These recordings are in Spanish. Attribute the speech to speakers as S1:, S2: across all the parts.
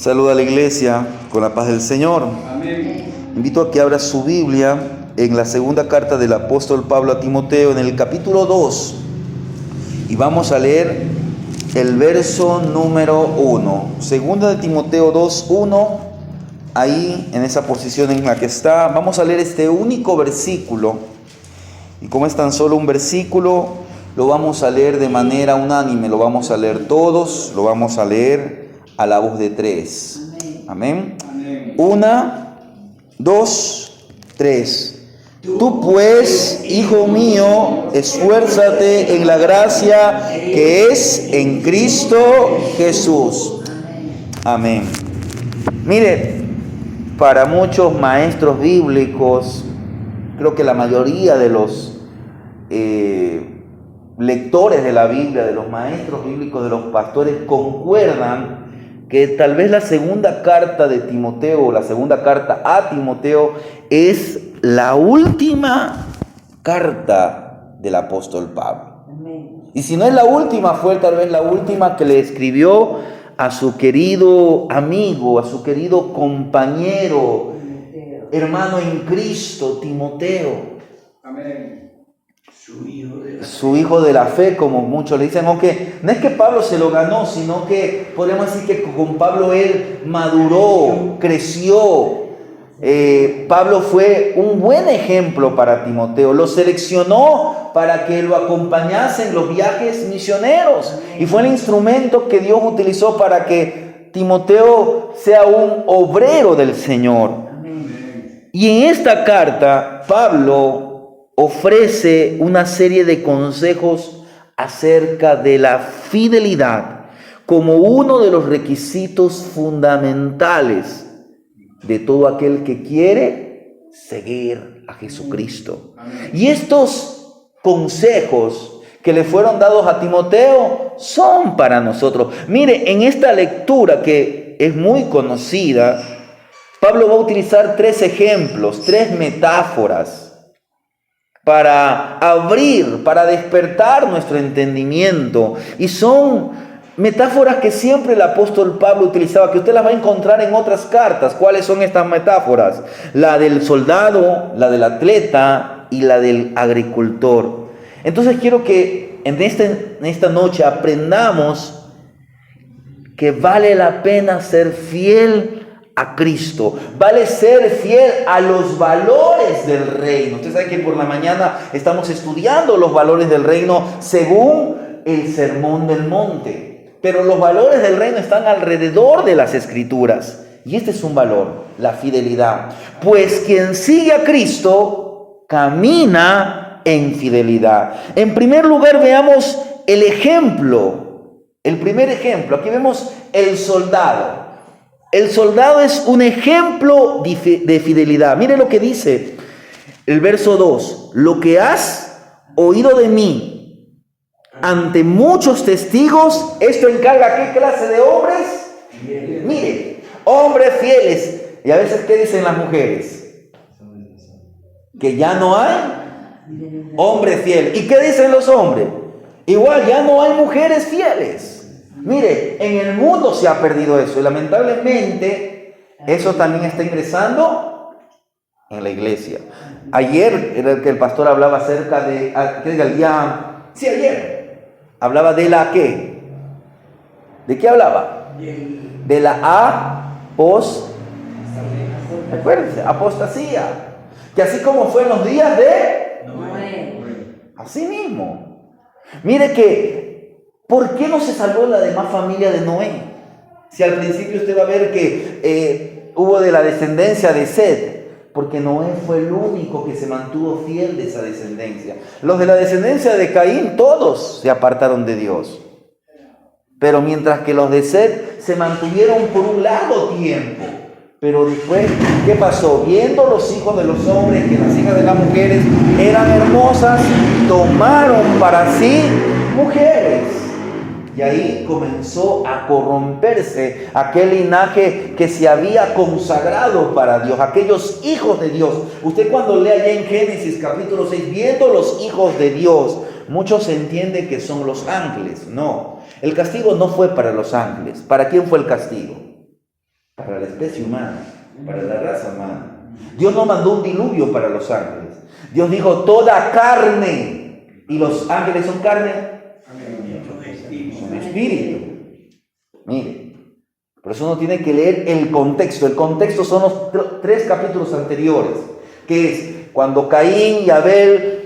S1: Saluda a la iglesia con la paz del Señor.
S2: Amén.
S1: Invito a que abra su Biblia en la segunda carta del apóstol Pablo a Timoteo, en el capítulo 2. Y vamos a leer el verso número 1. Segunda de Timoteo 2, 1. Ahí, en esa posición en la que está, vamos a leer este único versículo. Y como es tan solo un versículo, lo vamos a leer de manera unánime. Lo vamos a leer todos, lo vamos a leer a la voz de 3. Amén.
S2: Amén.
S1: 1, 2, 3. Tú pues, hijo mío, esfuérzate en la gracia que es en Cristo Jesús. Amén. Mire, para muchos maestros bíblicos, creo que la mayoría de los lectores de la Biblia, de los maestros bíblicos, de los pastores, concuerdan que tal vez la segunda carta de Timoteo, o la segunda carta a Timoteo, es la última carta del apóstol Pablo.
S3: Amén.
S1: Y si no es la última, fue tal vez la última que le escribió a su querido amigo, a su querido compañero, hermano en Cristo, Timoteo.
S2: Amén.
S1: Su hijo de la fe, como muchos le dicen, aunque no es que Pablo se lo ganó, sino que podemos decir que con Pablo él maduró, creció. Pablo fue un buen ejemplo para Timoteo, lo seleccionó para que lo acompañase en los viajes misioneros y fue el instrumento que Dios utilizó para que Timoteo sea un obrero del Señor. Y en esta carta Pablo ofrece una serie de consejos acerca de la fidelidad como uno de los requisitos fundamentales de todo aquel que quiere seguir a Jesucristo. Y estos consejos que le fueron dados a Timoteo son para nosotros. Mire, en esta lectura que es muy conocida, Pablo va a utilizar 3 ejemplos, 3 metáforas para abrir, para despertar nuestro entendimiento. Y son metáforas que siempre el apóstol Pablo utilizaba, que usted las va a encontrar en otras cartas. ¿Cuáles son estas metáforas? La del soldado, la del atleta y la del agricultor. Entonces quiero que en esta noche aprendamos que vale la pena ser fiel a Cristo, vale ser fiel a los valores del reino. Usted sabe que por la mañana estamos estudiando los valores del reino según el Sermón del Monte, pero los valores del reino están alrededor de las Escrituras y este es un valor, la fidelidad. Pues quien sigue a Cristo camina en fidelidad. En primer lugar, veamos el ejemplo, el primer ejemplo. Aquí vemos el soldado. El soldado es un ejemplo de fidelidad. Mire lo que dice el verso 2. Lo que has oído de mí ante muchos testigos, ¿esto encarga a qué clase de hombres? Mire, hombres fieles. Y a veces, ¿qué dicen las mujeres? Que ya no hay hombres fieles. ¿Y qué dicen los hombres? Igual, ya no hay mujeres fieles. Mire, en el mundo se ha perdido eso y lamentablemente eso también está ingresando en la iglesia. Ayer era el que el pastor hablaba acerca de, ayer hablaba de la ¿qué? ¿De qué hablaba? De la apostasía. Que así como fue en los días de Noé. Así mismo. Mire que ¿por qué no se salvó la demás familia de Noé? Si al principio usted va a ver que hubo de la descendencia de Set, porque Noé fue el único que se mantuvo fiel de esa descendencia. Los de la descendencia de Caín, todos se apartaron de Dios. Pero mientras que los de Set se mantuvieron por un largo tiempo. Pero después, ¿qué pasó? Viendo los hijos de los hombres que las hijas de las mujeres eran hermosas, tomaron para sí mujeres. Y ahí comenzó a corromperse aquel linaje que se había consagrado para Dios, aquellos hijos de Dios. Usted cuando lee allá en Génesis capítulo 6, viendo los hijos de Dios, muchos entienden que son los ángeles. No, el castigo no fue para los ángeles. ¿Para quién fue el castigo? para la especie humana, para la raza humana. Dios no mandó un diluvio para los ángeles. Dios dijo toda carne. ¿Y los ángeles son carne? Son espíritu. Mire, por eso uno tiene que leer el contexto. El contexto son los 3 capítulos anteriores, que es cuando Caín y Abel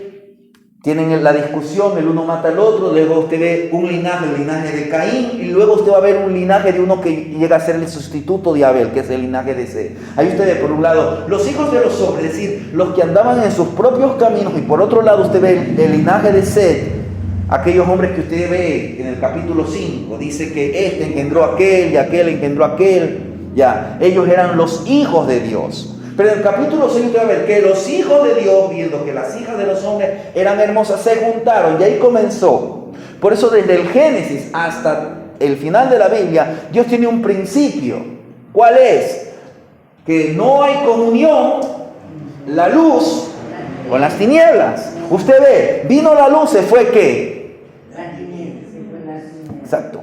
S1: tienen la discusión, el uno mata al otro, luego usted ve un linaje, el linaje de Caín, y luego usted va a ver un linaje de uno que llega a ser el sustituto de Abel, que es el linaje de Set. Ahí usted ve por un lado los hijos de los hombres, es decir, los que andaban en sus propios caminos, y por otro lado usted ve el linaje de Set, aquellos hombres que usted ve en el capítulo 5, dice que este engendró a aquel y aquel engendró a aquel, ya, ellos eran los hijos de Dios. Pero en el capítulo 6 usted va a ver que los hijos de Dios, viendo que las hijas de los hombres eran hermosas, se juntaron y ahí comenzó. Por eso desde el Génesis hasta el final de la Biblia, Dios tiene un principio. ¿Cuál es? Que no hay comunión, la luz con las tinieblas. Usted ve, vino la luz, se fue ¿qué? Exacto.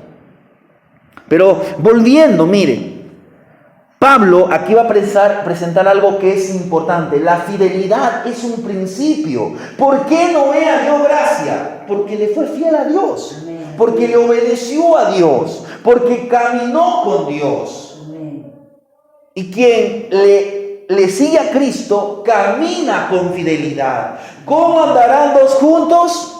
S1: Pero volviendo, mire. Pablo aquí va a presentar algo que es importante. La fidelidad es un principio. ¿Por qué Noé halló gracia? Porque le fue fiel a Dios. Porque le obedeció a Dios. Porque caminó con Dios. Y quien le sigue a Cristo camina con fidelidad. ¿Cómo andarán dos juntos?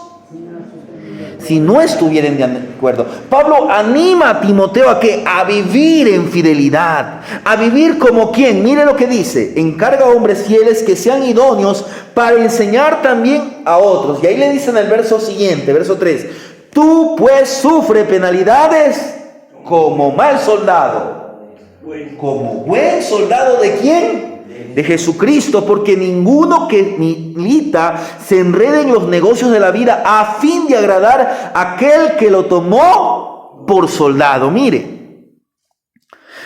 S1: Si no estuvieren de acuerdo. Pablo anima a Timoteo a vivir en fidelidad, a vivir como quien, mire lo que dice, encarga a hombres fieles que sean idóneos para enseñar también a otros. Y ahí le dice en el verso siguiente, verso 3, tú pues sufre penalidades como mal soldado. ¿Como buen soldado de quién? De Jesucristo, porque ninguno que milita se enrede en los negocios de la vida a fin de agradar a aquel que lo tomó por soldado. Mire,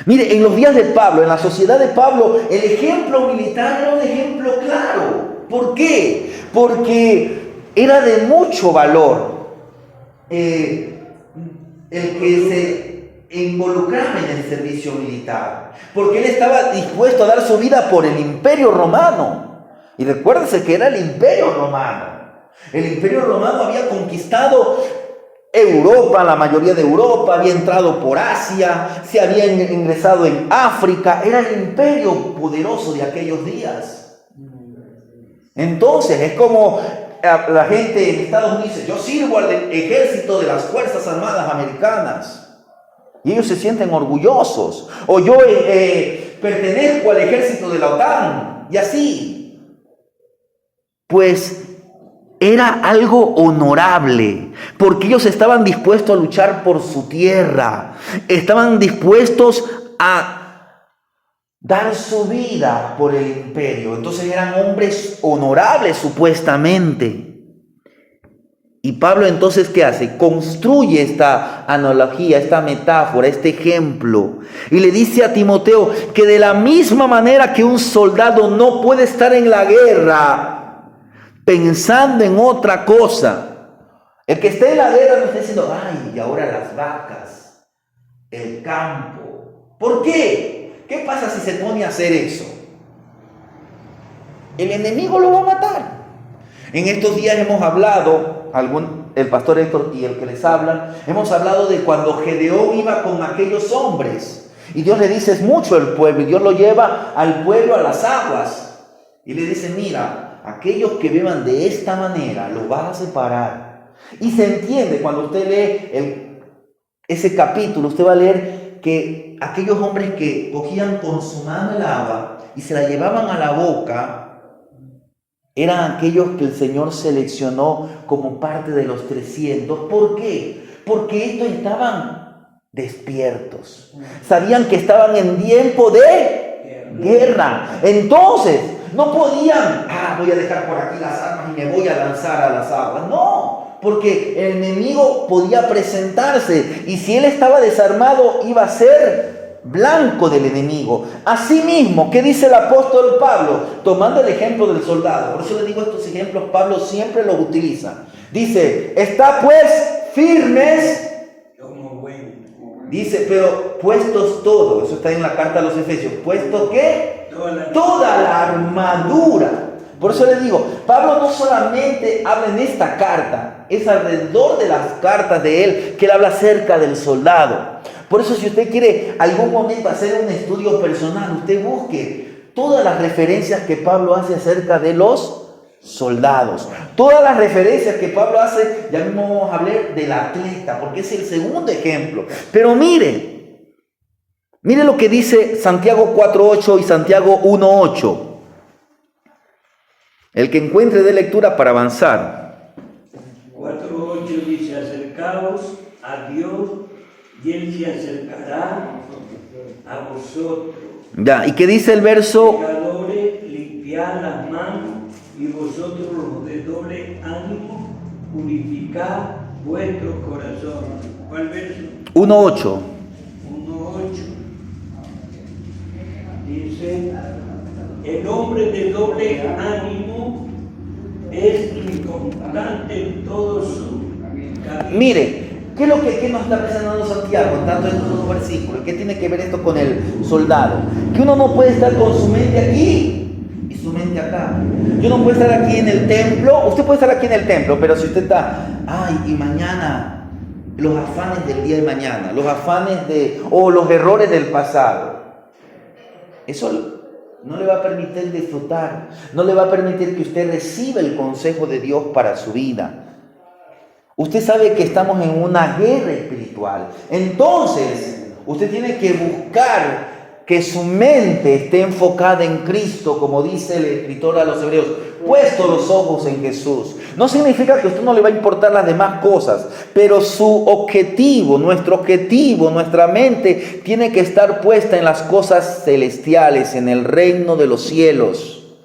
S1: en los días de Pablo, en la sociedad de Pablo, el ejemplo militar era un ejemplo claro. ¿Por qué? Porque era de mucho valor el que se involucraba en el servicio militar, porque él estaba dispuesto a dar su vida por el Imperio Romano. Y recuérdense que era el Imperio Romano. El Imperio Romano había conquistado Europa, la mayoría de Europa, había entrado por Asia, se había ingresado en África, era el imperio poderoso de aquellos días. Entonces es como la gente en Estados Unidos dice, yo sirvo al ejército de las Fuerzas Armadas Americanas. Y ellos se sienten orgullosos. O yo pertenezco al ejército de la OTAN. Y así. Pues era algo honorable. Porque ellos estaban dispuestos a luchar por su tierra. Estaban dispuestos a dar su vida por el imperio. Entonces eran hombres honorables supuestamente. Y Pablo entonces, ¿qué hace? Construye esta analogía, esta metáfora, este ejemplo. Y le dice a Timoteo que de la misma manera que un soldado no puede estar en la guerra pensando en otra cosa. El que esté en la guerra no está diciendo, ay, y ahora las vacas, el campo. ¿Por qué? ¿Qué pasa si se pone a hacer eso? El enemigo lo va a matar. En estos días hemos hablado, el pastor Héctor y el que les habla, hemos hablado de cuando Gedeón iba con aquellos hombres y Dios le dice, es mucho el pueblo, y Dios lo lleva al pueblo a las aguas y le dice, mira, aquellos que beban de esta manera los vas a separar. Y se entiende cuando usted lee ese capítulo, usted va a leer que aquellos hombres que cogían con su mano el agua y se la llevaban a la boca, eran aquellos que el Señor seleccionó como parte de los 300. ¿Por qué? Porque estos estaban despiertos. Sabían que estaban en tiempo de guerra. Entonces, no podían, voy a dejar por aquí las armas y me voy a lanzar a las aguas. No, porque el enemigo podía presentarse. Y si él estaba desarmado, iba a ser blanco del enemigo. Asimismo, ¿qué dice el apóstol Pablo? Tomando el ejemplo del soldado. Por eso le digo estos ejemplos, Pablo siempre los utiliza. Dice, está pues firmes Dice, pero puestos todo, eso está en la carta a los Efesios, puesto que toda la armadura. Por eso les digo, Pablo no solamente habla en esta carta, es alrededor de las cartas de él que él habla acerca del soldado. Por eso si usted quiere algún momento hacer un estudio personal, usted busque todas las referencias que Pablo hace acerca de los soldados. Todas las referencias que Pablo hace, ya mismo vamos a hablar del atleta, porque es el segundo ejemplo. Pero mire lo que dice Santiago 4.8 y Santiago 1.8. El que encuentre de lectura para avanzar.
S3: 4.8 dice, acercaos a Dios y Él se acercará a vosotros.
S1: Ya, ¿y qué dice el verso?
S3: Pecadores, limpiad las manos y vosotros los de doble ánimo, purificad vuestro corazón. ¿Cuál verso?
S1: 1.8.
S3: 1.8. Dice, el hombre de doble ánimo es inconstante en todo su camino.
S1: Mire, ¿qué es lo que nos está presentando Santiago tanto en estos dos versículos? ¿Qué tiene que ver esto con el soldado? Que uno no puede estar con su mente aquí y su mente acá. Yo no puedo estar aquí en el templo, usted puede estar aquí en el templo, pero si usted está, y mañana, los afanes del día de mañana, los afanes o los errores del pasado, eso no le va a permitir disfrutar, no le va a permitir que usted reciba el consejo de Dios para su vida. Usted sabe que estamos en una guerra espiritual, entonces usted tiene que buscar que su mente esté enfocada en Cristo, como dice el escritor a los Hebreos, puesto los ojos en Jesús. No significa que a usted no le va a importar las demás cosas, pero su objetivo, nuestra mente tiene que estar puesta en las cosas celestiales, en el reino de los cielos.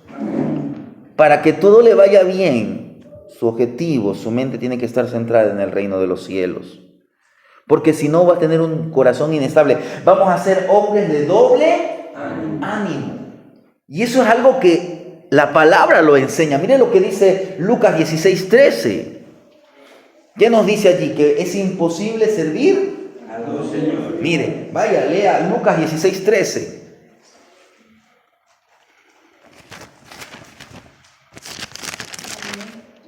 S1: Para que todo le vaya bien, su objetivo, su mente tiene que estar centrada en el reino de los cielos. Porque si no va a tener un corazón inestable. Vamos a ser hombres de doble ánimo. Y eso es algo que la palabra lo enseña. Mire lo que dice Lucas 16:13. ¿Qué nos dice allí? Que es imposible servir
S3: a dos señores.
S1: Mire, vaya, lea Lucas 16:13.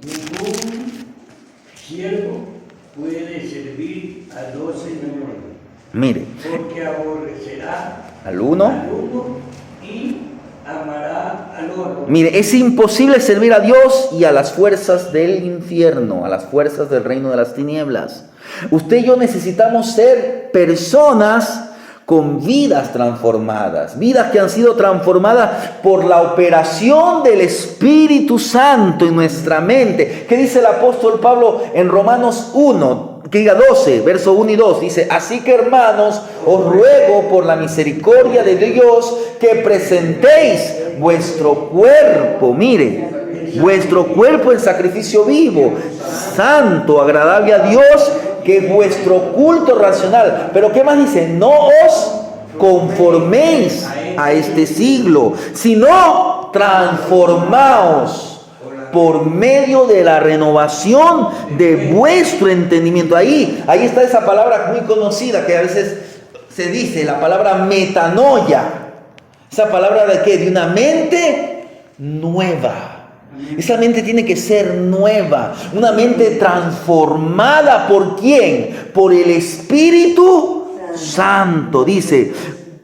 S3: Ningún siervo puede servir a dos señores.
S1: Mire.
S3: Porque aborrecerá
S1: al uno
S3: y amará al otro.
S1: Mire, es imposible servir a Dios y a las fuerzas del infierno, a las fuerzas del reino de las tinieblas. Usted y yo necesitamos ser personas con vidas transformadas, vidas que han sido transformadas por la operación del Espíritu Santo en nuestra mente. ¿Qué dice el apóstol Pablo en Romanos 12, verso 1 y 2? Dice, así que hermanos, os ruego por la misericordia de Dios que presentéis vuestro cuerpo, vuestro cuerpo en sacrificio vivo, santo, agradable a Dios, que es vuestro culto racional. Pero ¿qué más dice? No os conforméis a este siglo, sino transformaos por medio de la renovación de vuestro entendimiento. Ahí está esa palabra muy conocida que a veces se dice, la palabra metanoia. Esa palabra de ¿qué? De una mente nueva. Esa mente tiene que ser nueva, una mente transformada. ¿Por quién? Por el Espíritu Santo. Dice,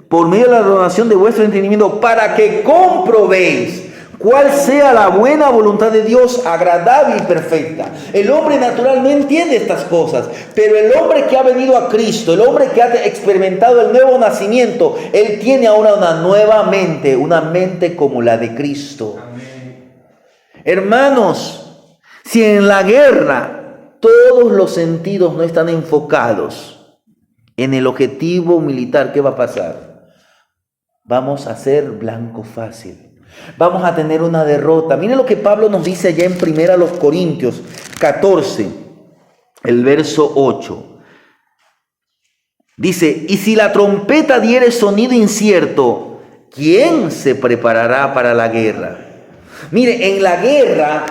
S1: por medio de la renovación de vuestro entendimiento, para que comprobéis cuál sea la buena voluntad de Dios, agradable y perfecta. El hombre natural no entiende estas cosas, pero el hombre que ha venido a Cristo, el hombre que ha experimentado el nuevo nacimiento, él tiene ahora una nueva mente, una mente como la de Cristo. Amén. Hermanos, si en la guerra todos los sentidos no están enfocados en el objetivo militar, ¿qué va a pasar? Vamos a ser blanco fácil. Vamos a tener una derrota. Mire lo que Pablo nos dice allá en 1 Corintios 14, el verso 8. Dice, y si la trompeta diere sonido incierto, ¿quién se preparará para la guerra? Mire, en la guerra,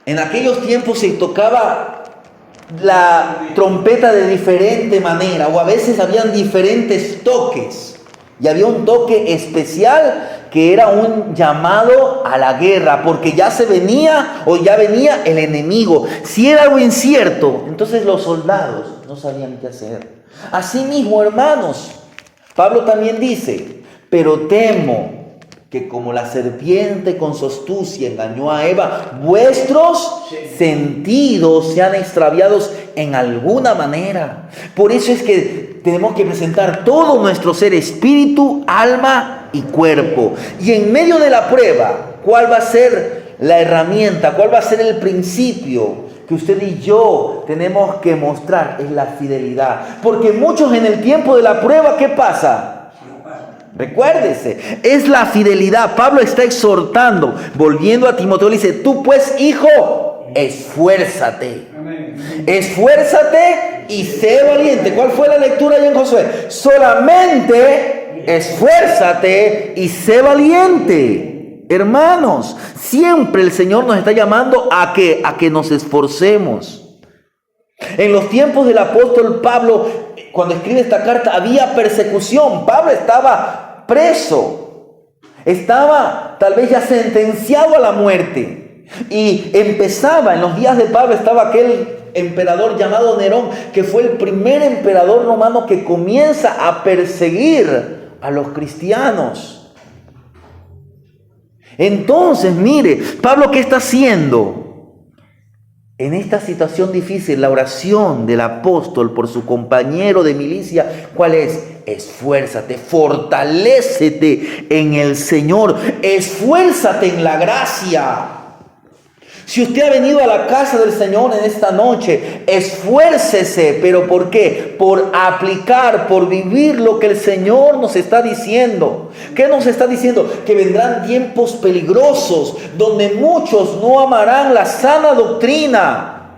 S1: en aquellos tiempos se tocaba la trompeta de diferente manera, o a veces habían diferentes toques. Y había un toque especial que era un llamado a la guerra, porque ya venía el enemigo. Si era algo incierto, entonces los soldados no sabían qué hacer. Asimismo, hermanos, Pablo también dice: pero temo que como la serpiente con su astucia engañó a Eva, vuestros sentidos sean extraviados en alguna manera. Por eso es que tenemos que presentar todo nuestro ser, espíritu, alma y cuerpo. Y en medio de la prueba, ¿cuál va a ser la herramienta? ¿Cuál va a ser el principio que usted y yo tenemos que mostrar? Es la fidelidad. Porque muchos en el tiempo de la prueba, ¿qué pasa? Recuérdese, es la fidelidad. Pablo está exhortando, volviendo a Timoteo, le dice: tú pues, hijo, esfuérzate. Amén. Esfuérzate y sé valiente. ¿Cuál fue la lectura allá en Josué? Solamente esfuérzate y sé valiente. Hermanos, siempre el Señor nos está llamando a que nos esforcemos. En los tiempos del apóstol Pablo, cuando escribe esta carta, había persecución. Pablo estaba preso, estaba tal vez ya sentenciado a la muerte. Y empezaba, en los días de Pablo estaba aquel emperador llamado Nerón, que fue el primer emperador romano que comienza a perseguir a los cristianos. Entonces, mire, Pablo, ¿qué está haciendo? En esta situación difícil, la oración del apóstol por su compañero de milicia, ¿cuál es? Esfuérzate, fortalécete en el Señor, esfuérzate en la gracia. Si usted ha venido a la casa del Señor en esta noche, esfuércese. ¿Pero por qué? Por aplicar, por vivir lo que el Señor nos está diciendo. ¿Qué nos está diciendo? Que vendrán tiempos peligrosos donde muchos no amarán la sana doctrina.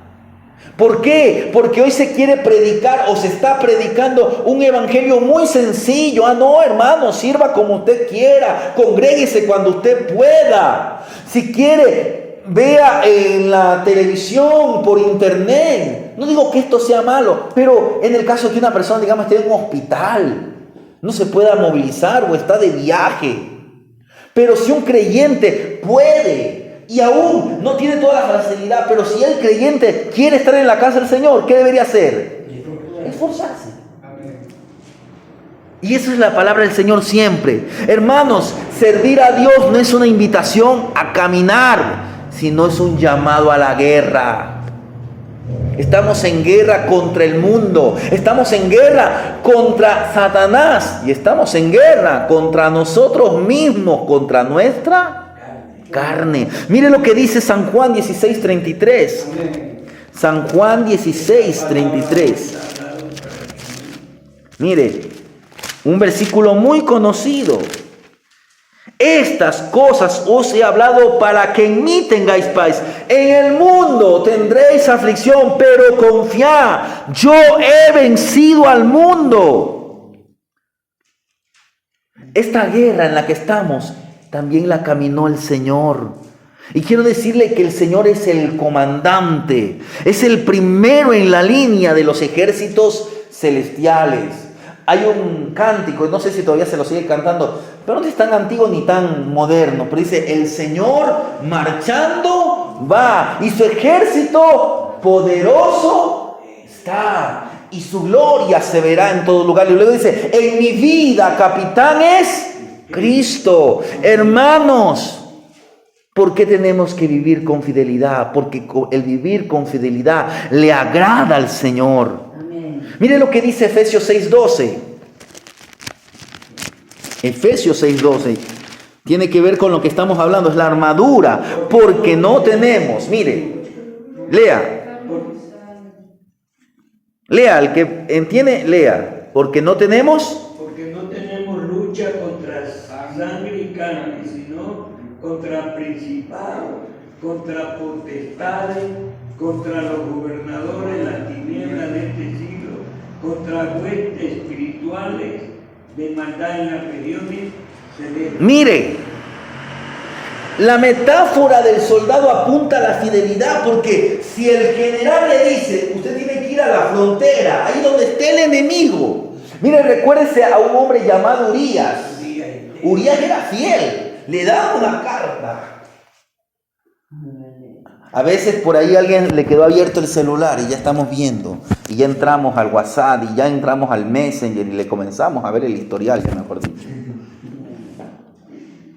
S1: ¿Por qué? Porque hoy se quiere predicar o se está predicando un evangelio muy sencillo. No, hermano, sirva como usted quiera, congréguese cuando usted pueda. Si quiere, vea en la televisión, por internet. No digo que esto sea malo, pero en el caso de que una persona, digamos, esté en un hospital, no se pueda movilizar o está de viaje. Pero si un creyente puede y aún no tiene toda la facilidad, pero si el creyente quiere estar en la casa del Señor, ¿qué debería hacer? Esforzarse. Y esa es la palabra del Señor siempre. Hermanos, servir a Dios no es una invitación a caminar, sino es un llamado a la guerra. Estamos en guerra contra el mundo, estamos en guerra contra Satanás y estamos en guerra contra nosotros mismos, contra nuestra carne. Mire lo que dice San Juan 16:33. San Juan 16:33. Mire, un versículo muy conocido. Estas cosas os he hablado para que en mí tengáis paz. En el mundo tendréis aflicción, pero confiad, yo he vencido al mundo. Esta guerra en la que estamos, también la caminó el Señor. Y quiero decirle que el Señor es el comandante, es el primero en la línea de los ejércitos celestiales. Hay un cántico, no sé si todavía se lo sigue cantando, pero no es tan antiguo ni tan moderno, pero dice: el Señor marchando va y su ejército poderoso está y su gloria se verá en todo lugar. Y luego dice: en mi vida capitán es Cristo. Hermanos, ¿por qué tenemos que vivir con fidelidad? Porque el vivir con fidelidad le agrada al Señor. Mire lo que dice Efesios 6:12. Efesios 6:12. Tiene que ver con lo que estamos hablando. Es la armadura. Porque no tenemos. Mire. Lea. Lea. El que entiende, lea. Porque no tenemos.
S3: Porque no tenemos lucha contra sangre y carne, sino contra principados, contra potestades, contra los gobernadores de las tinieblas de este siglo, contra huestes espirituales de maldad en las regiones celestes.
S1: Mire, La metáfora del soldado apunta a la fidelidad, porque si el general le dice, usted tiene que ir a la frontera, ahí donde esté el enemigo. Mire, recuérdese a un hombre llamado Urias. Urias era fiel, le daba una carta. A veces por ahí a alguien le quedó abierto el celular y ya estamos viendo, y ya entramos al WhatsApp, y ya entramos al Messenger y le comenzamos a ver el historial, ya mejor dicho.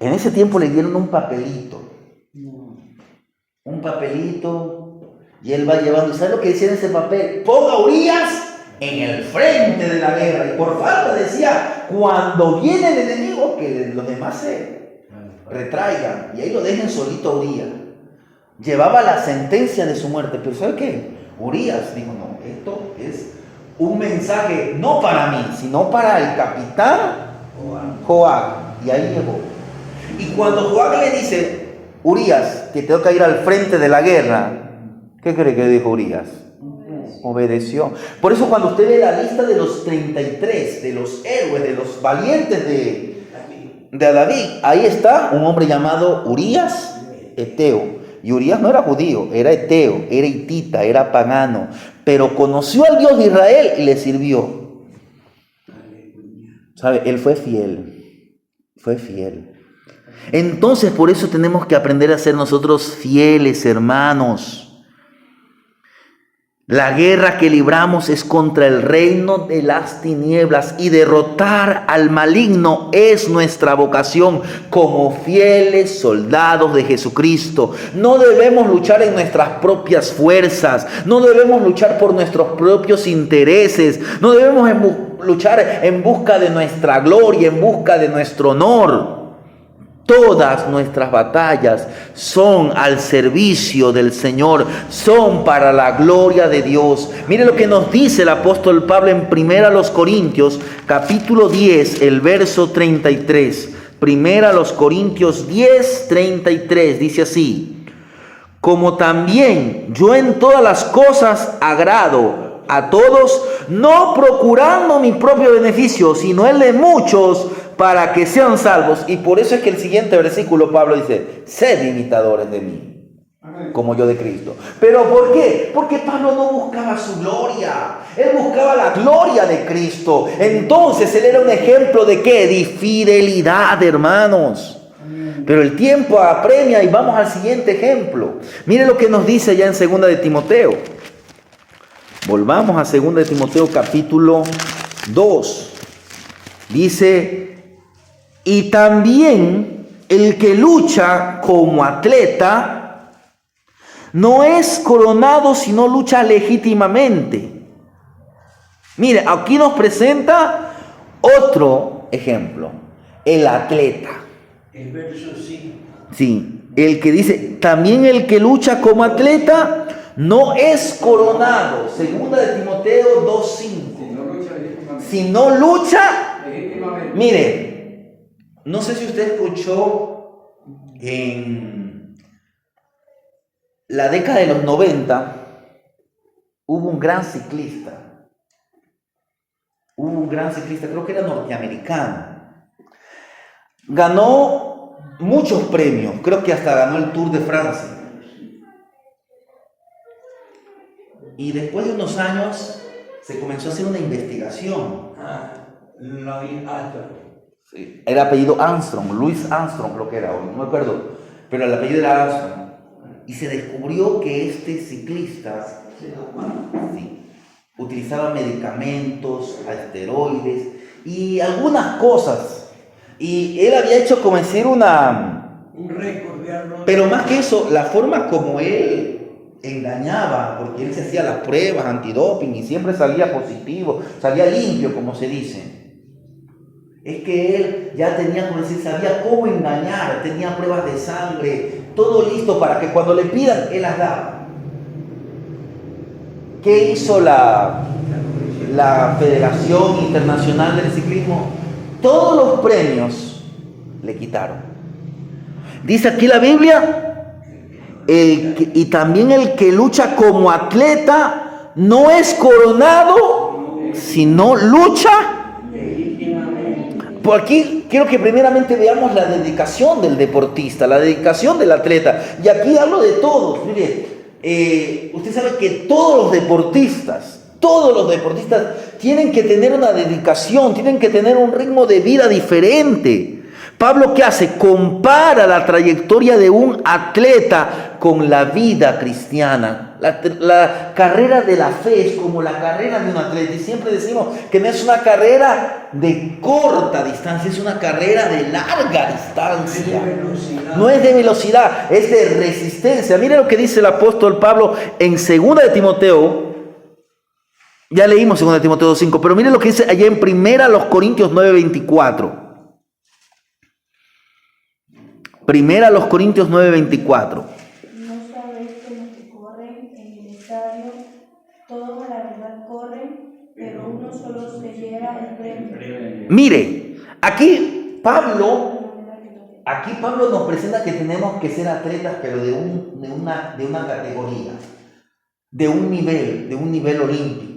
S1: En ese tiempo le dieron un papelito, y él va llevando. ¿Sabe lo que decía en ese papel? Ponga a Urias en el frente de la guerra. Y por falta decía, cuando viene el enemigo, que los demás se retraigan y ahí lo dejen solito a Urias. Llevaba la sentencia de su muerte. Pero ¿sabe qué? Urias dijo, no, esto es un mensaje no para mí, sino para el capitán Joab. Y ahí llegó. Y cuando Joab le dice, Urias, que tengo que ir al frente de la guerra, ¿qué cree que dijo Urias? Obedeció. Por eso cuando usted ve la lista de los 33, de los héroes, de los valientes de David, ahí está un hombre llamado Urias Eteo. Y Urias no era judío, era eteo, era hitita, era pagano, pero conoció al Dios de Israel y le sirvió. ¿Sabe? Él fue fiel. Entonces, por eso tenemos que aprender a ser nosotros fieles, hermanos. La guerra que libramos es contra el reino de las tinieblas, y derrotar al maligno es nuestra vocación como fieles soldados de Jesucristo. No debemos luchar en nuestras propias fuerzas, no debemos luchar por nuestros propios intereses, no debemos luchar en busca de nuestra gloria, en busca de nuestro honor. Todas nuestras batallas son al servicio del Señor, son para la gloria de Dios. Mire lo que nos dice el apóstol Pablo en 1 Corintios, capítulo 10, el verso 33. 1 Corintios 10, 33, dice así: como también yo en todas las cosas agrado a todos, no procurando mi propio beneficio, sino el de muchos, para que sean salvos. Y por eso es que el siguiente versículo Pablo dice, sed imitadores de mí, como yo de Cristo. ¿Pero por qué? Porque Pablo no buscaba su gloria, él buscaba la gloria de Cristo. Entonces él era un ejemplo de ¿qué? De fidelidad, hermanos. Pero el tiempo apremia y vamos al siguiente ejemplo. Mire lo que nos dice ya en 2 de Timoteo. Volvamos a 2 de Timoteo capítulo 2. Dice, y también el que lucha como atleta no es coronado, sino lucha legítimamente. Mire, aquí nos presenta otro ejemplo, el atleta.
S3: El verso 5.
S1: Sí, el que dice, también el que lucha como atleta no es coronado. 2 de Timoteo 2:5. Si no lucha legítimamente. Mire, no sé si usted escuchó en la década de los 90, hubo un gran ciclista, creo que era norteamericano. Ganó muchos premios, creo que hasta ganó el Tour de Francia. Y después de unos años se comenzó a hacer una investigación. Sí, era apellido Armstrong, Louis Armstrong creo que era, no me acuerdo, pero el apellido era Armstrong. Y se descubrió que este ciclista utilizaba medicamentos, esteroides y algunas cosas. Y él había hecho como decir un récord, pero más que eso, la forma como él engañaba, porque él se hacía las pruebas antidoping y siempre salía positivo, salía limpio, como se dice. Es que él ya tenía, como decir, sabía cómo engañar, tenía pruebas de sangre, todo listo para que cuando le pidan, él las daba. ¿Qué hizo la Federación Internacional del Ciclismo? Todos los premios le quitaron. Dice aquí la Biblia, y también el que lucha como atleta no es coronado, sino lucha. por aquí quiero que primeramente veamos la dedicación del deportista, la dedicación del atleta. Y aquí hablo de todos. Mire, usted sabe que todos los deportistas tienen que tener una dedicación, tienen que tener un ritmo de vida diferente. Pablo, ¿qué hace? Compara la trayectoria de un atleta con la vida cristiana. La carrera de la fe es como la carrera de un atleta. Y siempre decimos que no es una carrera de corta distancia, es una carrera de larga distancia. No es de velocidad, es de resistencia. Mire lo que dice el apóstol Pablo en 2 de Timoteo. Ya leímos 2 de Timoteo 5, pero mire lo que dice allá en 1 Corintios 9:24. 1 Corintios 9:24.
S4: ¿No sabéis que los que corren en el estadio, todos a la verdad corren, pero uno solo se lleva el premio?
S1: Mire, aquí Pablo nos presenta que tenemos que ser atletas, pero de una categoría, de un nivel olímpico.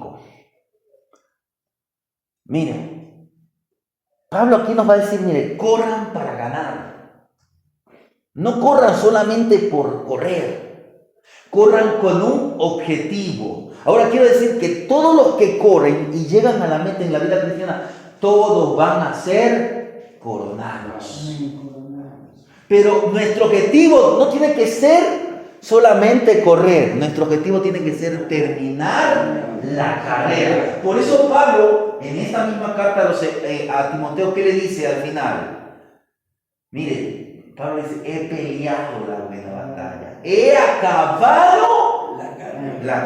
S1: Mire, Pablo aquí nos va a decir, mire, corran para ganar. No corran solamente por correr, corran con un objetivo. Ahora quiero decir que todos los que corren y llegan a la meta en la vida cristiana, todos van a ser coronados. Pero nuestro objetivo no tiene que ser solamente correr, nuestro objetivo tiene que ser terminar la carrera. Por eso Pablo, en esta misma carta a Timoteo, ¿qué le dice al final? Mire, Pablo dice, he peleado la buena batalla, he acabado la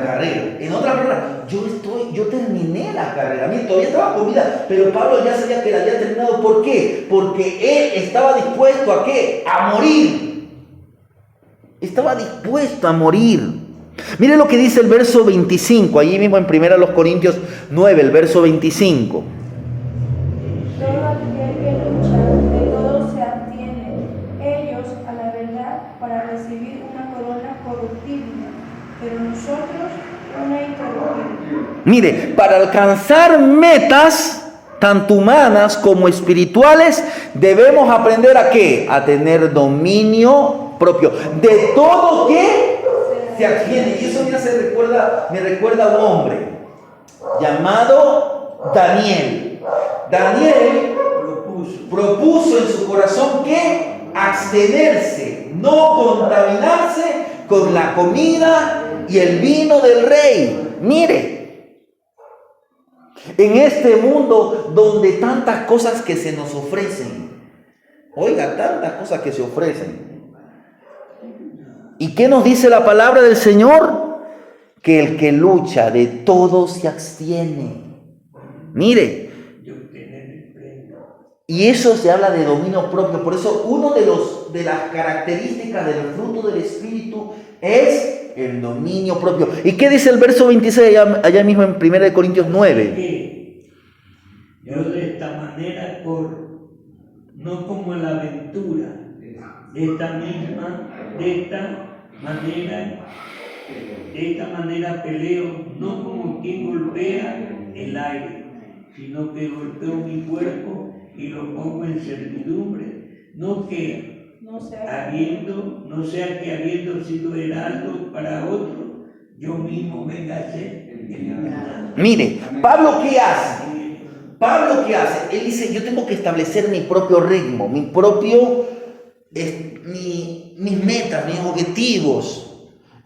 S1: carrera. En otras palabras, yo terminé la carrera. A mí todavía estaba con vida, pero Pablo ya sabía que la había terminado. ¿Por qué? Porque él estaba dispuesto ¿a qué? A morir. Estaba dispuesto a morir. Mire lo que dice el verso 25, allí mismo en 1 Corintios 9, el verso 25.
S4: Todo aquel que lucha, de todo se abstiene, ellos a la verdad para recibir una corona corruptible, pero nosotros una incorruptible.
S1: Mire, para alcanzar metas tanto humanas como espirituales, debemos aprender ¿a qué? A tener dominio propio. De todo que se abstiene. Y eso me recuerda a un hombre llamado Daniel. Daniel propuso en su corazón que abstenerse, no contaminarse con la comida y el vino del rey. Mire, en este mundo donde tantas cosas que se nos ofrecen, oiga, tantas cosas que se ofrecen. ¿Y qué nos dice la palabra del Señor? Que el que lucha de todo se abstiene. Mire, y eso se habla de dominio propio. Por eso una de las características del fruto del Espíritu es el dominio propio. ¿Y qué dice el verso 26 allá mismo en 1 Corintios 9?
S3: Yo de esta manera corro, no como en la aventura, de esta manera peleo, no como quien golpea el aire, sino que golpeo mi cuerpo y lo pongo en servidumbre, no sea que habiendo sido heraldo para otro, yo mismo venga a ser eliminado.
S1: Mire, Pablo, ¿qué hace? Él dice, yo tengo que establecer mi propio ritmo, mis metas, mis objetivos.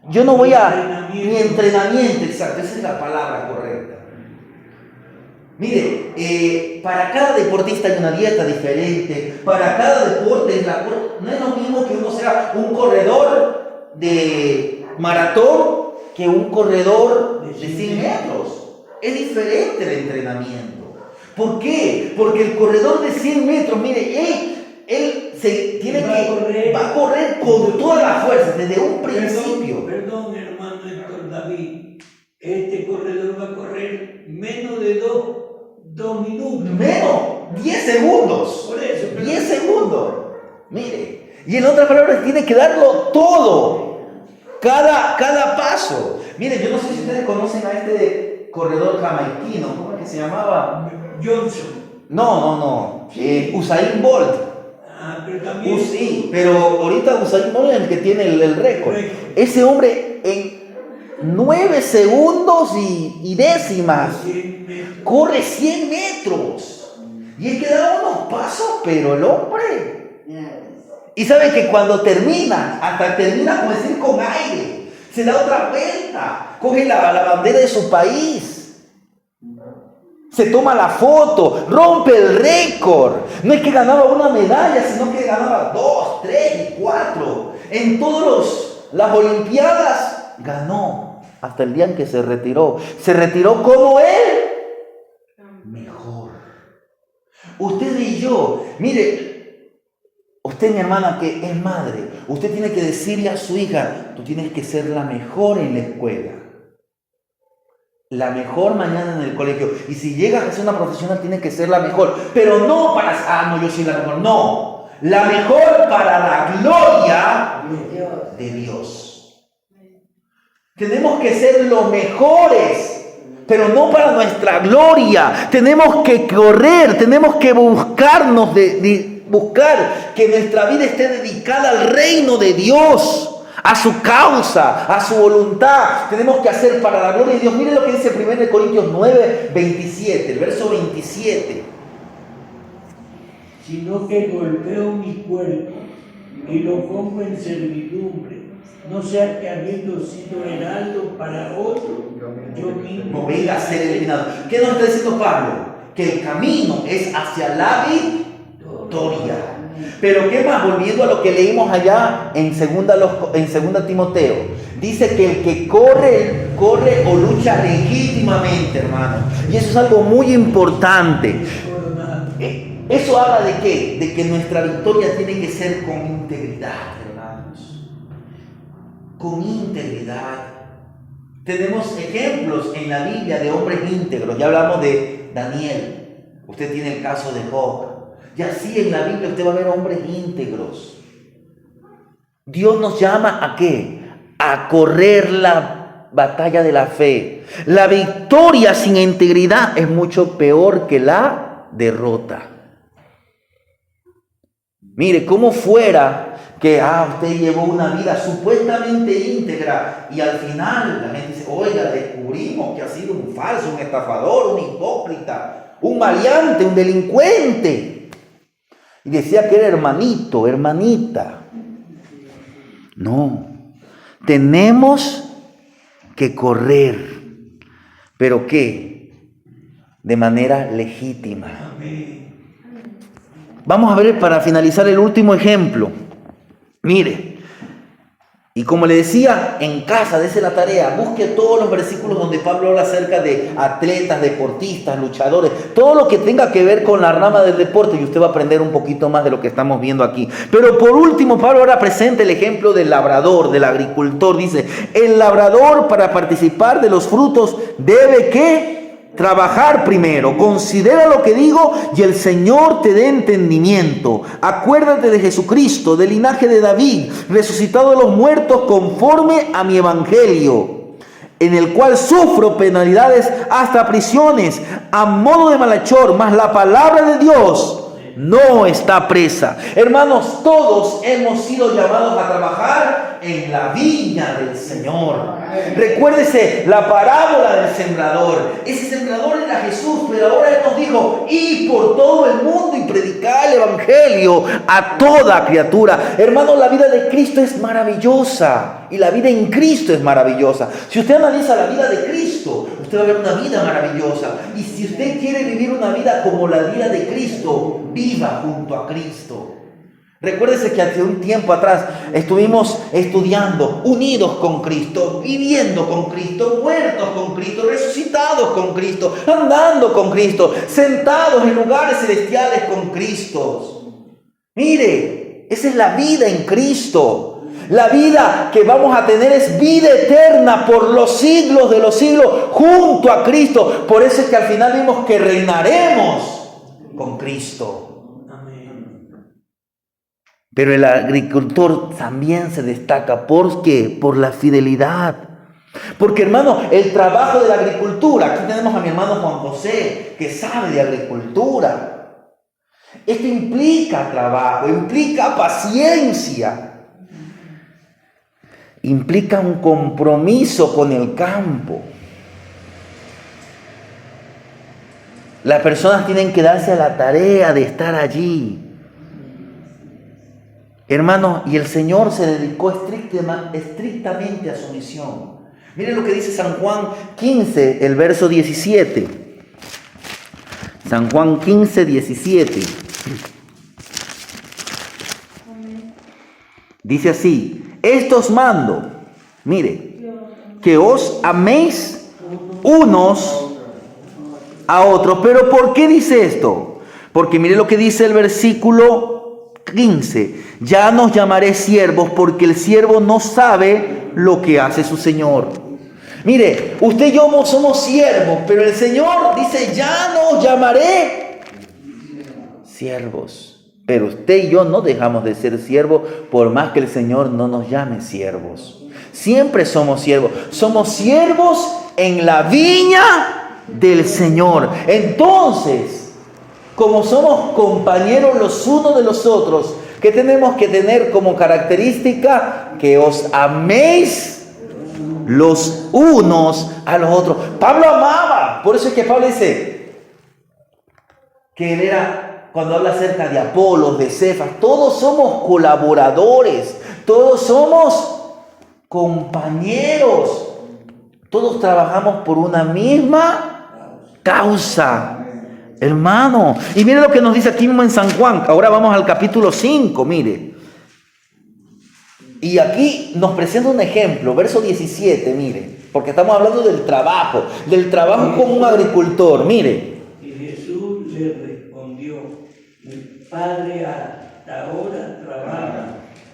S1: Yo no voy a... Mi entrenamiento, exacto, esa es la palabra correcta. Mire, para cada deportista hay una dieta diferente, para cada deporte no es lo mismo que uno sea un corredor de maratón que un corredor de 100 metros. Es diferente el entrenamiento. ¿Por qué? Porque el corredor de 100 metros, mire, él va a correr con toda la fuerza, desde un principio.
S3: Perdón, hermano Héctor David, este corredor va a correr menos de 2 minutos.
S1: Menos, 10 segundos.
S3: Por eso,
S1: 10 segundos. Mire, y en otras palabras, tiene que darlo todo. Cada paso. Mire, yo no sé si ustedes conocen a este corredor jamaiquino, ¿cómo es que se llamaba?
S3: Johnson.
S1: No. Usain Bolt.
S3: Pero también...
S1: Sí, pero ahorita Usain Bolt es el que tiene el récord. Ese hombre en 9 segundos y décimas corre 100 metros. Y es que da unos pasos, pero el hombre. Y sabe que cuando termina, hasta termina como decir con aire, se da otra vuelta, coge la bandera de su país, se toma la foto, rompe el récord. No es que ganaba una medalla, sino que ganaba 2, 3 y 4. En todas las Olimpiadas ganó, hasta el día en que se retiró. Se retiró como él, mejor. Usted y yo, mire, usted, mi hermana, que es madre, usted tiene que decirle a su hija, tú tienes que ser la mejor en la escuela, la mejor mañana en el colegio. Y si llegas a ser una profesional, tienes que ser la mejor. Pero no para, no, yo soy la mejor. No, la mejor para la gloria de Dios. Tenemos que ser los mejores, pero no para nuestra gloria. Tenemos que correr, tenemos que buscarnos buscar que nuestra vida esté dedicada al reino de Dios, a su causa, a su voluntad. Tenemos que hacer para la gloria de Dios. Mire lo que dice 1 Corintios 9, 27, el verso 27.
S3: Sino que golpeo mi cuerpo y lo pongo en servidumbre, no sea que habiendo sido heraldo para otro, yo mismo
S1: No venga a ser eliminado. ¿Qué nos está diciendo Pablo? Que el camino es hacia la victoria. Pero ¿qué más? Volviendo a lo que leímos allá en segunda Timoteo. Dice que el que corre o lucha legítimamente, hermano. Y eso es algo muy importante. ¿Eso habla de qué? De que nuestra victoria tiene que ser con integridad, hermanos. Con integridad. Tenemos ejemplos en la Biblia de hombres íntegros. Ya hablamos de Daniel. Usted tiene el caso de Job. Y así en la Biblia usted va a ver hombres íntegros. Dios nos llama ¿a qué? A correr la batalla de la fe. La victoria sin integridad es mucho peor que la derrota. Mire, como fuera que usted llevó una vida supuestamente íntegra y al final la gente dice, oiga, descubrimos que ha sido un falso, un estafador, un hipócrita, un maleante, un delincuente. Y decía que era hermanito, hermanita. No, tenemos que correr. ¿Pero qué? De manera legítima. Vamos a ver para finalizar el último ejemplo. Mire, y como le decía, en casa, dése la tarea, busque todos los versículos donde Pablo habla acerca de atletas, deportistas, luchadores, todo lo que tenga que ver con la rama del deporte, y usted va a aprender un poquito más de lo que estamos viendo aquí. Pero por último, Pablo ahora presenta el ejemplo del labrador, del agricultor. Dice, el labrador, para participar de los frutos debe ¿qué? Trabajar primero. Considera lo que digo y el Señor te dé entendimiento. Acuérdate de Jesucristo, del linaje de David, resucitado de los muertos conforme a mi evangelio, en el cual sufro penalidades hasta prisiones, a modo de malhechor, mas la palabra de Dios no está presa. Hermanos, todos hemos sido llamados a trabajar en la viña del Señor. Recuérdese la parábola del sembrador. Ese sembrador era Jesús, pero ahora Él nos dijo, id por todo el mundo y predicar el evangelio a toda criatura. Hermanos, la vida de Cristo es maravillosa y la vida en Cristo es maravillosa. Si usted analiza la vida de Cristo, usted va a ver una vida maravillosa. Y si usted quiere vivir una vida como la vida de Cristo, viva junto a Cristo. Recuérdese que hace un tiempo atrás estuvimos estudiando, unidos con Cristo, viviendo con Cristo, muertos con Cristo, resucitados con Cristo, andando con Cristo, sentados en lugares celestiales con Cristo. Mire, esa es la vida en Cristo. La vida que vamos a tener es vida eterna por los siglos de los siglos junto a Cristo. Por eso es que al final vimos que reinaremos con Cristo. Pero el agricultor también se destaca. ¿Por qué? Por la fidelidad. Porque, hermano, el trabajo de la agricultura, aquí tenemos a mi hermano Juan José, que sabe de agricultura. Esto implica trabajo, implica paciencia, implica un compromiso con el campo. Las personas tienen que darse a la tarea de estar allí. Hermanos, y el Señor se dedicó estrictamente a su misión. Miren lo que dice San Juan 15, el verso 17. San Juan 15, 17. Dice así: estos mando, mire, que os améis unos a otros. ¿Pero por qué dice esto? Porque mire lo que dice el versículo 15. Ya nos llamaré siervos, porque el siervo no sabe lo que hace su Señor. Mire, usted y yo somos siervos, pero el Señor dice: ya nos llamaré siervos. Pero usted y yo no dejamos de ser siervos por más que el Señor no nos llame siervos. Siempre somos siervos. Somos siervos en la viña del Señor. Entonces, como somos compañeros los unos de los otros, ¿qué tenemos que tener como característica? Que os améis los unos a los otros. Pablo amaba. Por eso es que Pablo dice que él era, cuando habla acerca de Apolos, de Cefas, todos somos colaboradores, todos somos compañeros, todos trabajamos por una misma causa, hermano. Y mire lo que nos dice aquí mismo en San Juan. Ahora vamos al capítulo 5, mire. Y aquí nos presenta un ejemplo, verso 17, mire, porque estamos hablando del trabajo como un agricultor, mire.
S3: Y Jesús le respondió: mi Padre hasta ahora trabaja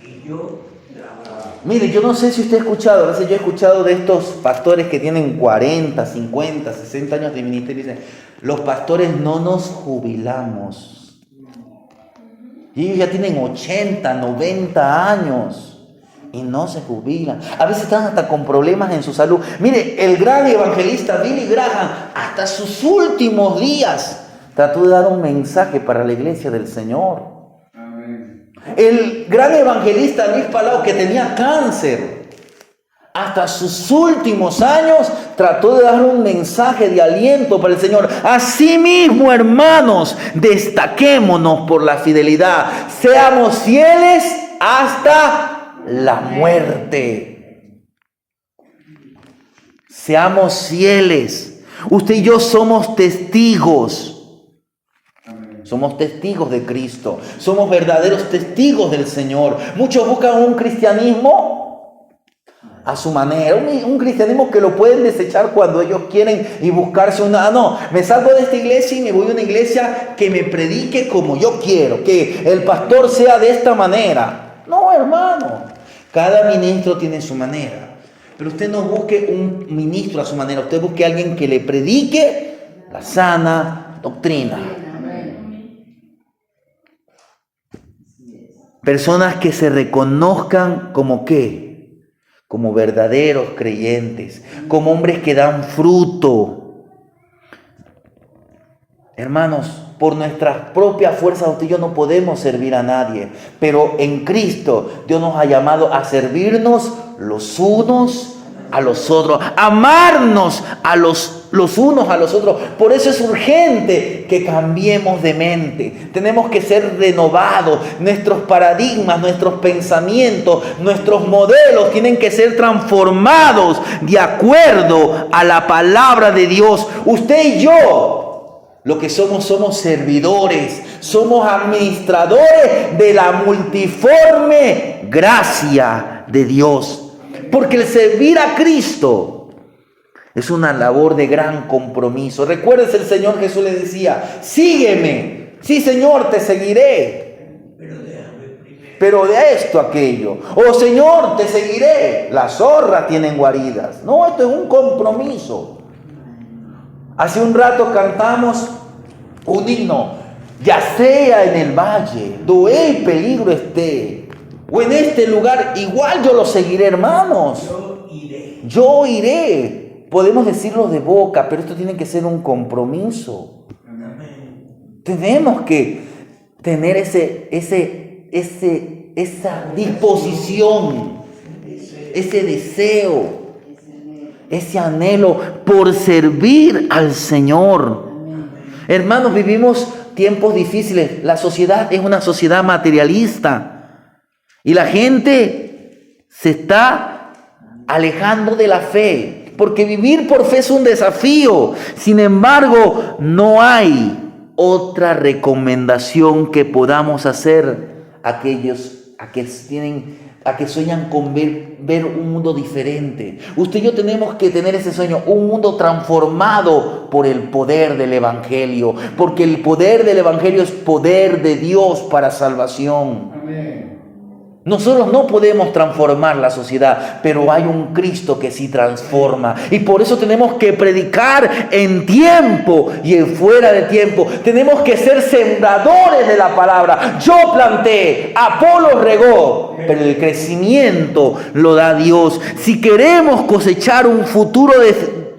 S3: y yo trabajo.
S1: Mire, yo no sé si usted ha escuchado, a veces yo he escuchado de estos pastores que tienen 40, 50, 60 años de ministerio y dicen: los pastores no nos jubilamos. Y ellos ya tienen 80, 90 años. Y no se jubilan. A veces están hasta con problemas en su salud. Mire, el gran evangelista Billy Graham, hasta sus últimos días, trató de dar un mensaje para la iglesia del Señor.
S2: Amén.
S1: El gran evangelista Luis Palau, que tenía cáncer, hasta sus últimos años trató de dar un mensaje de aliento para el Señor. Asimismo, hermanos, destaquémonos por la fidelidad. Seamos fieles hasta la muerte. Seamos fieles. Usted y yo somos testigos. Somos testigos de Cristo. Somos verdaderos testigos del Señor. Muchos buscan un cristianismo a su manera. Un cristianismo que lo pueden desechar cuando ellos quieren y buscarse una... No, me salgo de esta iglesia y me voy a una iglesia que me predique como yo quiero. Que el pastor sea de esta manera. No, hermano. Cada ministro tiene su manera. Pero usted no busque un ministro a su manera. Usted busque a alguien que le predique la sana doctrina. Personas que se reconozcan como ¿qué? Como verdaderos creyentes. Como hombres que dan fruto. Hermanos, por nuestras propias fuerzas usted y yo no podemos servir a nadie. Pero en Cristo Dios nos ha llamado a servirnos los unos a los otros. Amarnos a los unos a los otros. Por eso es urgente que cambiemos de mente. Tenemos que ser renovados. Nuestros paradigmas, nuestros pensamientos, nuestros modelos tienen que ser transformados de acuerdo a la palabra de Dios. Usted y yo, lo que somos servidores, somos administradores de la multiforme gracia de Dios. Porque el servir a Cristo es una labor de gran compromiso. Recuérdese, el Señor Jesús le decía: sígueme. Sí, Señor, te seguiré. Pero de esto, aquello. Oh, Señor, te seguiré. Las zorras tienen guaridas. No, esto es un compromiso. Hace un rato cantamos un himno: ya sea en el valle, donde el peligro esté, o en este lugar, igual yo lo seguiré, hermanos. Yo iré. Podemos decirlo de boca, pero esto tiene que ser un compromiso. Tenemos que tener esa disposición, ese deseo, ese anhelo por servir al Señor. Hermanos, vivimos tiempos difíciles. La sociedad es una sociedad materialista y la gente se está alejando de la fe, porque vivir por fe es un desafío. Sin embargo, no hay otra recomendación que podamos hacer a aquellos a que sueñan con ver un mundo diferente. Usted y yo tenemos que tener ese sueño, un mundo transformado por el poder del Evangelio, porque el poder del Evangelio es poder de Dios para salvación.
S2: Amén.
S1: Nosotros no podemos transformar la sociedad, pero hay un Cristo que sí transforma. Y por eso tenemos que predicar en tiempo y en fuera de tiempo. Tenemos que ser sembradores de la palabra. Yo planté, Apolo regó, pero el crecimiento lo da Dios. Si queremos cosechar un futuro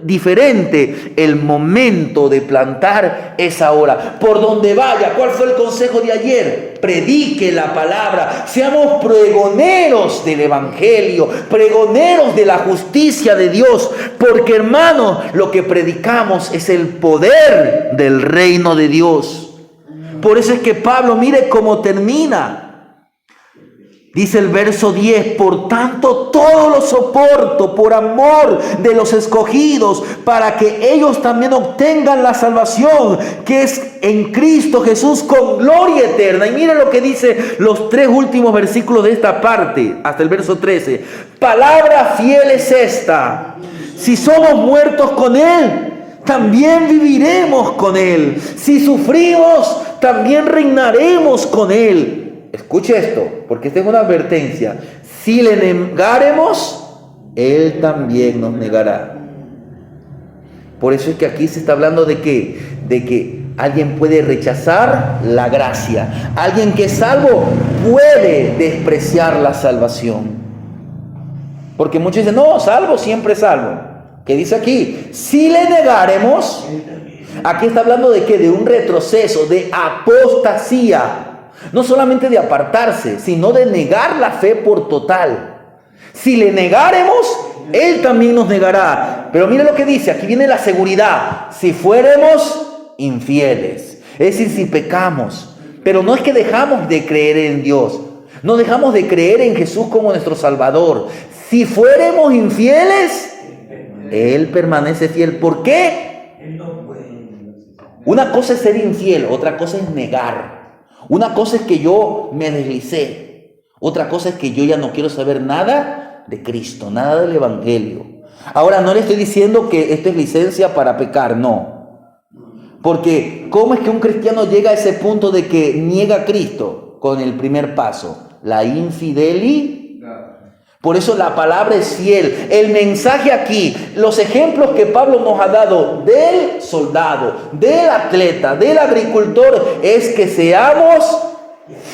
S1: diferente, el momento de plantar es ahora. Por donde vaya, ¿cuál fue el consejo de ayer? Predique la palabra, seamos pregoneros del Evangelio, pregoneros de la justicia de Dios, porque hermanos, lo que predicamos es el poder del reino de Dios. Por eso es que Pablo, mire cómo termina. Dice el verso 10, por tanto todo lo soporto por amor de los escogidos, para que ellos también obtengan la salvación que es en Cristo Jesús con gloria eterna. Y mire lo que dice los 3 últimos versículos de esta parte, hasta el verso 13. Palabra fiel es esta: si somos muertos con Él, también viviremos con Él. Si sufrimos, también reinaremos con Él. Escuche esto, porque esta es una advertencia. Si le negaremos, Él también nos negará. Por eso es que aquí se está hablando de que alguien puede rechazar la gracia. Alguien que es salvo puede despreciar la salvación. Porque muchos dicen, no, salvo siempre salvo. ¿Qué dice aquí? Si le negaremos, aquí está hablando de ¿qué? De un retroceso, de apostasía. No solamente de apartarse, sino de negar la fe por total. Si le negaremos, Él también nos negará. Pero mire lo que dice, aquí viene la seguridad. Si fuéramos infieles, es decir, si pecamos. Pero no es que dejamos de creer en Dios, no dejamos de creer en Jesús como nuestro Salvador. Si fuéramos infieles, Él permanece fiel. ¿Por qué? Una cosa es ser infiel, otra cosa es negar. Una cosa es que yo me deslicé, otra cosa es que yo ya no quiero saber nada de Cristo, nada del Evangelio. Ahora, no le estoy diciendo que esto es licencia para pecar, no. Porque ¿cómo es que un cristiano llega a ese punto de que niega a Cristo? Con el primer paso, la infidelidad. Por eso la palabra es fiel. El mensaje aquí, los ejemplos que Pablo nos ha dado del soldado, del atleta, del agricultor, es que seamos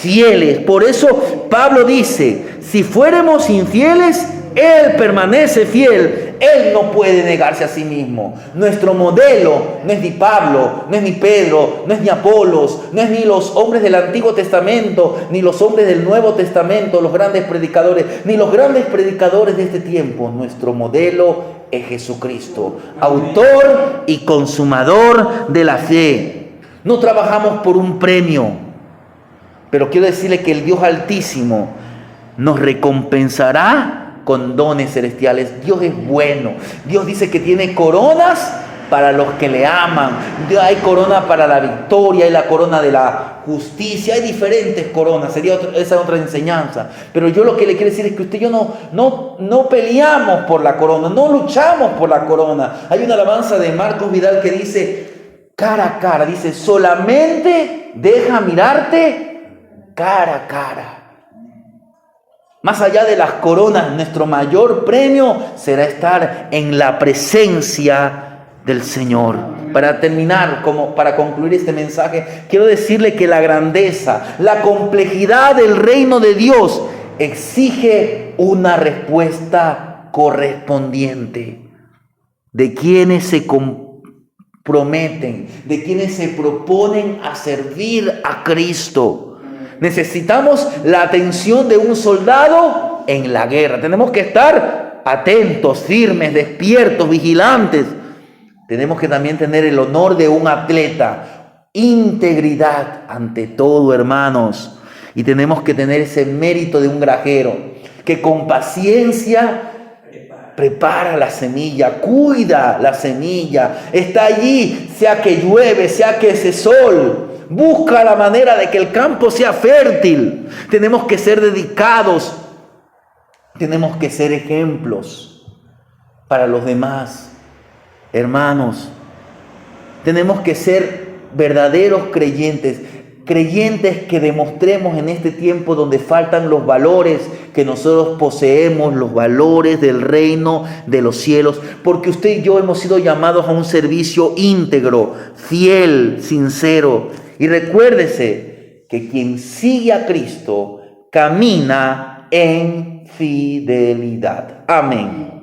S1: fieles. Por eso Pablo dice, si fuéramos infieles, Él permanece fiel. Él no puede negarse a sí mismo. Nuestro modelo no es ni Pablo, no es ni Pedro, no es ni Apolos, no es ni los hombres del Antiguo Testamento, ni los hombres del Nuevo Testamento, los grandes predicadores, ni los grandes predicadores de este tiempo. Nuestro modelo es Jesucristo, autor y consumador de la fe. No trabajamos por un premio, pero quiero decirle que el Dios Altísimo nos recompensará con dones celestiales. Dios es bueno. Dios dice que tiene coronas para los que le aman. Hay corona para la victoria, hay la corona de la justicia, hay diferentes coronas. Esa otra enseñanza. Pero yo lo que le quiero decir es que usted y yo no peleamos por la corona, no luchamos por la corona. Hay una alabanza de Marcos Vidal que dice cara a cara, dice solamente deja mirarte cara a cara. Más allá de las coronas, nuestro mayor premio será estar en la presencia del Señor. Para terminar, para concluir este mensaje, quiero decirle que la grandeza, la complejidad del reino de Dios exige una respuesta correspondiente de quienes prometen, de quienes se proponen a servir a Cristo. Necesitamos la atención de un soldado en la guerra. Tenemos que estar atentos, firmes, despiertos, vigilantes. Tenemos que también tener el honor de un atleta, integridad ante todo, hermanos. Y tenemos que tener ese mérito de un granjero que con paciencia prepara la semilla, cuida la semilla, está allí, sea que llueve, sea que ese sol, busca la manera de que el campo sea fértil. Tenemos que ser dedicados, tenemos que ser ejemplos para los demás. Hermanos, tenemos que ser verdaderos creyentes, creyentes que demostremos en este tiempo donde faltan los valores que nosotros poseemos, los valores del reino de los cielos, porque usted y yo hemos sido llamados a un servicio íntegro, fiel, sincero. Y recuérdese que quien sigue a Cristo camina en fidelidad. Amén.